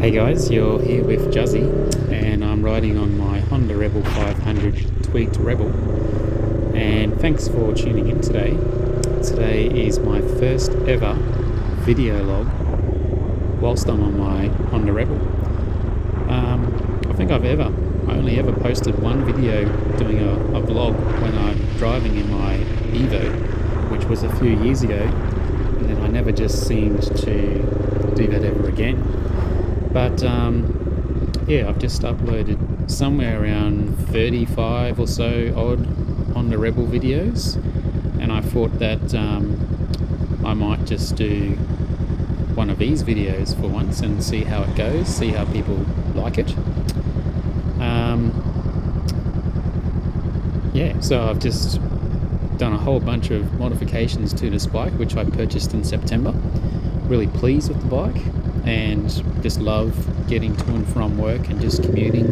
Hey guys, you're here with Juzzy, and I'm riding on my Honda Rebel 500 tweaked Rebel, and thanks for tuning in today. Today is my first ever video log whilst I'm on my Honda Rebel. I think I only ever posted one video doing a vlog when I'm driving in my Evo, which was a few years ago, and then I never just seemed to do that ever again. But I've just uploaded somewhere around 35 or so odd Honda Rebel videos, and I thought that I might just do one of these videos for once and see how it goes, see how people like it. So I've just done a whole bunch of modifications to this bike, which I purchased in September. Really pleased with the bike, and just love getting to and from work and just commuting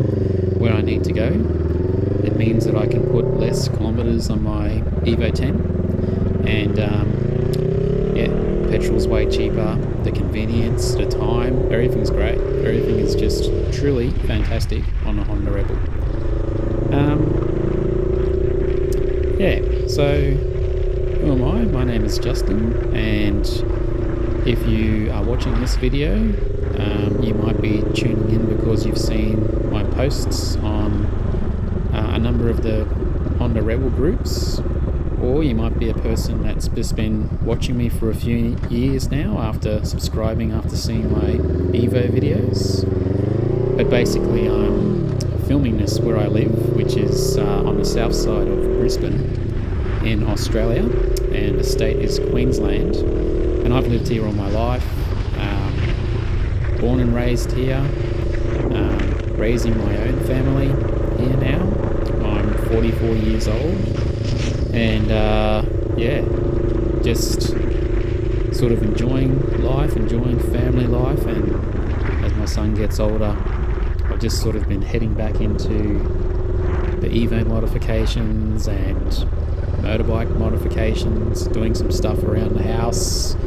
where I need to go. It means that I can put less kilometers on my Evo 10, and petrol's way cheaper, the convenience, the time, everything's great. Everything is just truly fantastic on a Honda Rebel. So who am I? My name is Justin, and if you are watching this video, you might be tuning in because you've seen my posts on a number of the Honda Rebel groups, or you might be a person that's just been watching me for a few years now after subscribing, after seeing my Evo videos. But basically I'm filming this where I live, which is on the south side of Brisbane in Australia, and the state is Queensland. And I've lived here all my life, born and raised here, raising my own family here now. I'm 44 years old, and just sort of enjoying life, enjoying family life. And as my son gets older, I've just sort of been heading back into the Evo modifications and motorbike modifications, doing some stuff around the house.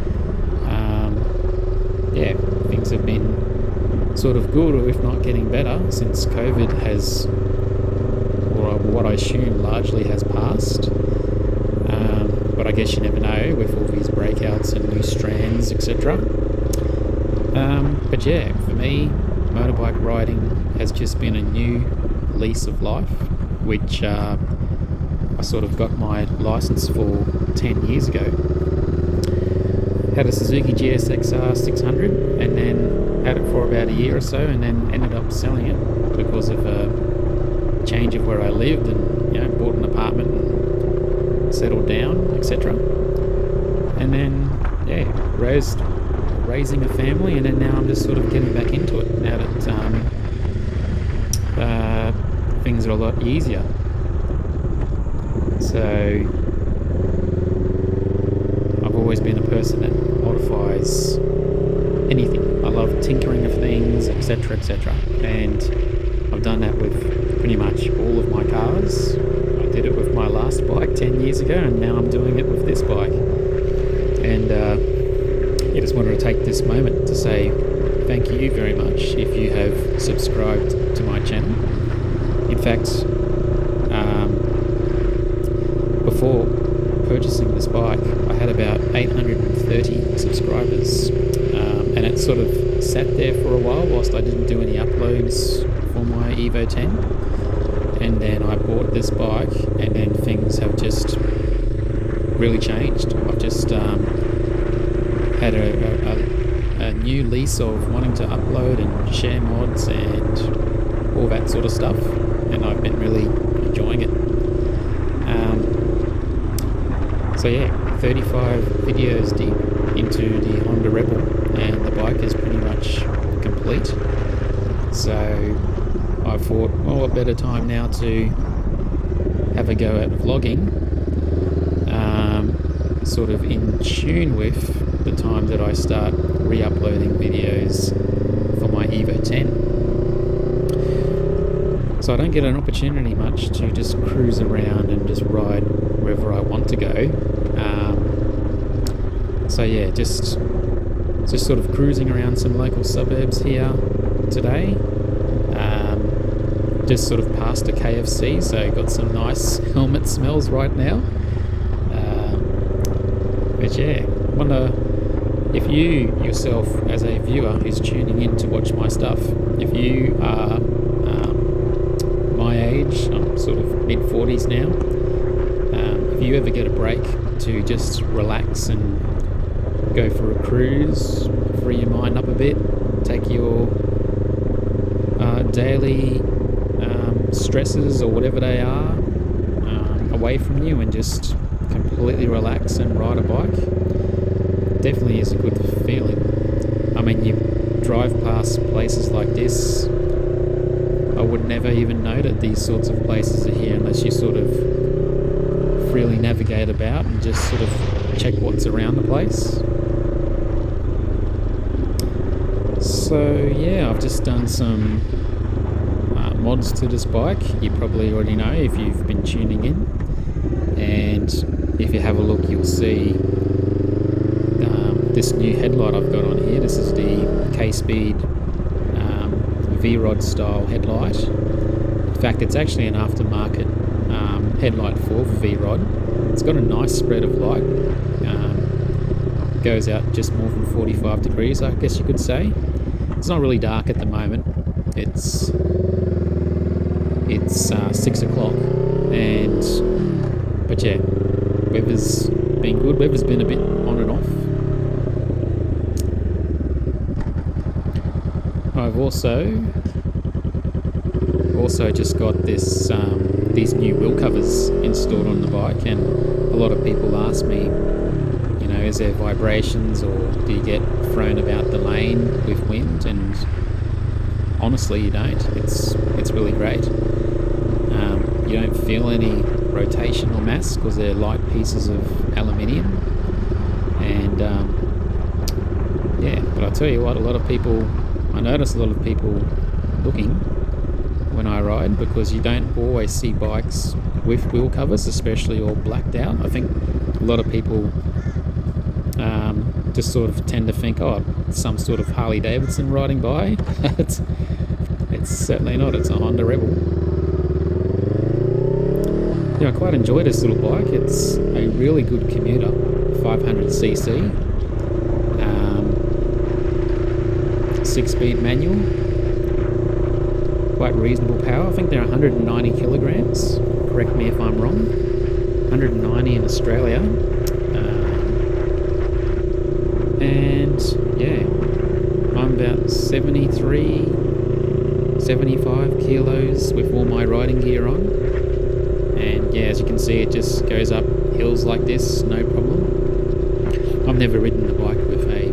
Things have been sort of good, or if not getting better, since COVID has, or what I assume largely has passed. But I guess you never know with all these breakouts and new strands, etc. For me, motorbike riding has just been a new lease of life, which I sort of got my license for 10 years ago. Had a Suzuki GSXR 600, and then had it for about a year or so, and then ended up selling it because of a change of where I lived, and bought an apartment and settled down, etc. And then raising a family, and then now I'm just sort of getting back into it now that things are a lot easier. So I've always been a person that modifies anything. I love tinkering of things, etc., and I've done that with pretty much all of my cars. I did it with my last bike 10 years ago, and now I'm doing it with this bike. And I just wanted to take this moment to say thank you very much if you have subscribed to my channel. In fact, before purchasing this bike, I had about 830 subscribers, and it sort of sat there for a while whilst I didn't do any uploads for my Evo 10. And then I bought this bike, and then things have just really changed. I've just had a new lease of wanting to upload and share mods and all that sort of stuff, and I've been really enjoying it. 35 videos deep into the Honda Rebel, and the bike is pretty much complete. So I thought, well, what better time now to have a go at vlogging, sort of in tune with the time that I start re-uploading videos for my Evo 10. So I don't get an opportunity much to just cruise around and just ride wherever I want to go. Just sort of cruising around some local suburbs here, today. Just sort of past a KFC, so got some nice helmet smells right now. But yeah, wonder if you yourself as a viewer who's tuning in to watch my stuff, if you are my age, I'm sort of mid-40s now, if you ever get a break to just relax and go for a cruise, free your mind up a bit, take your daily stresses or whatever they are away from you and just completely relax and ride a bike, definitely is a good feeling. I mean, you drive past places like this, I would never even know that these sorts of places are here unless you sort of freely navigate about and just sort of check what's around the place. So yeah, I've just done some mods to this bike. You probably already know if you've been tuning in, and if you have a look you'll see this new headlight I've got on here. This is the K-Speed V-Rod style headlight. In fact, it's actually an aftermarket headlight for V-Rod. It's got a nice spread of light. Goes out just more than 45 degrees, I guess you could say. It's not really dark at the moment. It's 6 o'clock, but yeah, weather's been good. Weather's been a bit on and off. I've also just got these new wheel covers installed on the bike, and a lot of people ask me, you know, is there vibrations or do you get thrown about the lane with wind? And honestly, you don't. It's really great. You don't feel any rotational mass because they're light pieces of aluminium, and yeah. But I tell you what, I notice a lot of people looking when I ride, because you don't always see bikes with wheel covers, especially all blacked out. I think a lot of people just sort of tend to think, oh, some sort of Harley Davidson riding by. It's certainly not. It's a Honda Rebel. Yeah, I quite enjoy this little bike. It's a really good commuter, 500cc, 6-speed manual, quite reasonable power. I think they're 190 kilograms, correct me if I'm wrong, 190 in Australia, and yeah, I'm about 75 kilos with all my riding gear on. And yeah, as you can see, it just goes up hills like this, no problem. I've never ridden a bike with a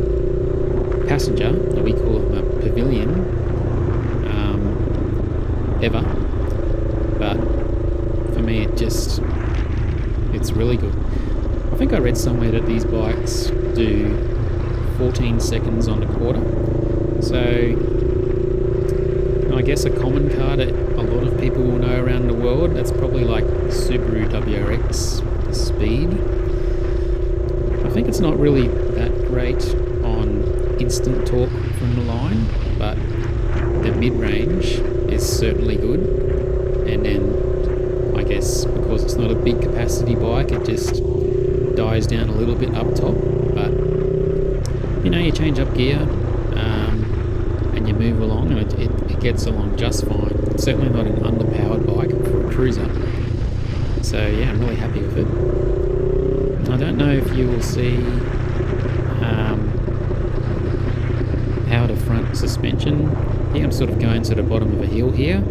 passenger, we call them a pavilion, ever. But for me, it's really good. I think I read somewhere that these bikes do 14 seconds on the quarter. So I guess a common car that a lot of people will know around the world, that's probably like Subaru WRX speed. I think it's not really that great on instant torque from the line, but the mid-range is certainly good. And then I guess because it's not a big capacity bike, it just dies down a little bit up top. But you know, you change up gear and you move along, and it gets along just fine. It's certainly not an underpowered bike for a cruiser. So yeah, I'm really happy with it. I don't know if you will see how the front suspension. Here I'm sort of going to the bottom of a hill here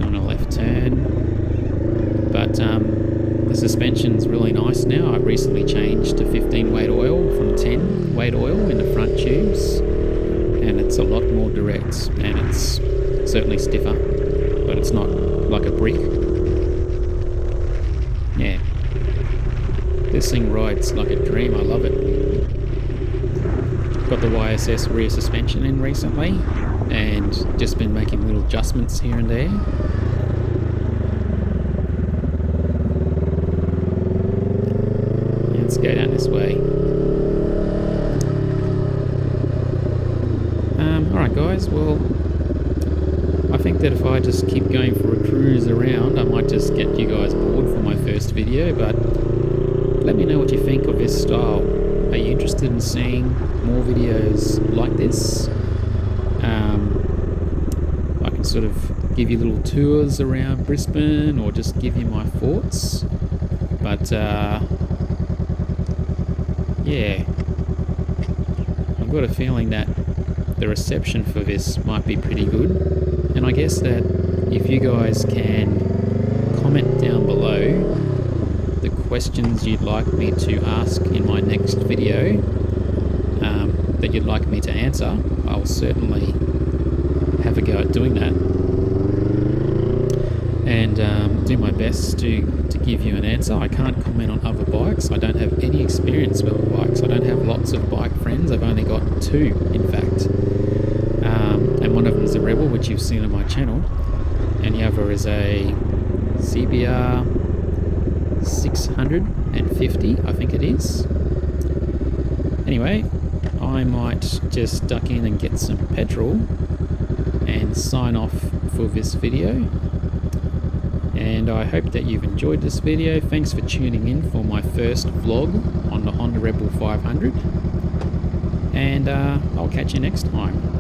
on a left turn, but the suspension's really nice now. I've recently changed to 15 weight oil from 10 weight oil in the front tubes, and it's a lot more direct, and it's certainly stiffer, but it's not like a brick. Yeah, this thing rides like a dream. I love it. Got the YSS rear suspension in recently, and just been making little adjustments here and there. Let's go down this way. Alright guys, well, I think that if I just keep going for a cruise around, I might just get you guys bored for my first video, but let me know what you think of this style. Are you interested in seeing more videos like this? I can sort of give you little tours around Brisbane or just give you my thoughts. But yeah, I've got a feeling that the reception for this might be pretty good. And I guess that if you guys can comment down below the questions you'd like me to ask in my next video that you'd like me to answer, I'll certainly have a go at doing that and do my best to give you an answer. I can't comment on other bikes. I don't have any experience with bikes. I don't have lots of bike friends. I've only got 2, in fact. And one of them is a Rebel, which you've seen on my channel, and the other is a CBR 650, I think it is. Anyway, I might just duck in and get some petrol and sign off for this video. And I hope that you've enjoyed this video. Thanks for tuning in for my first vlog on the Honda Rebel 500. And I'll catch you next time.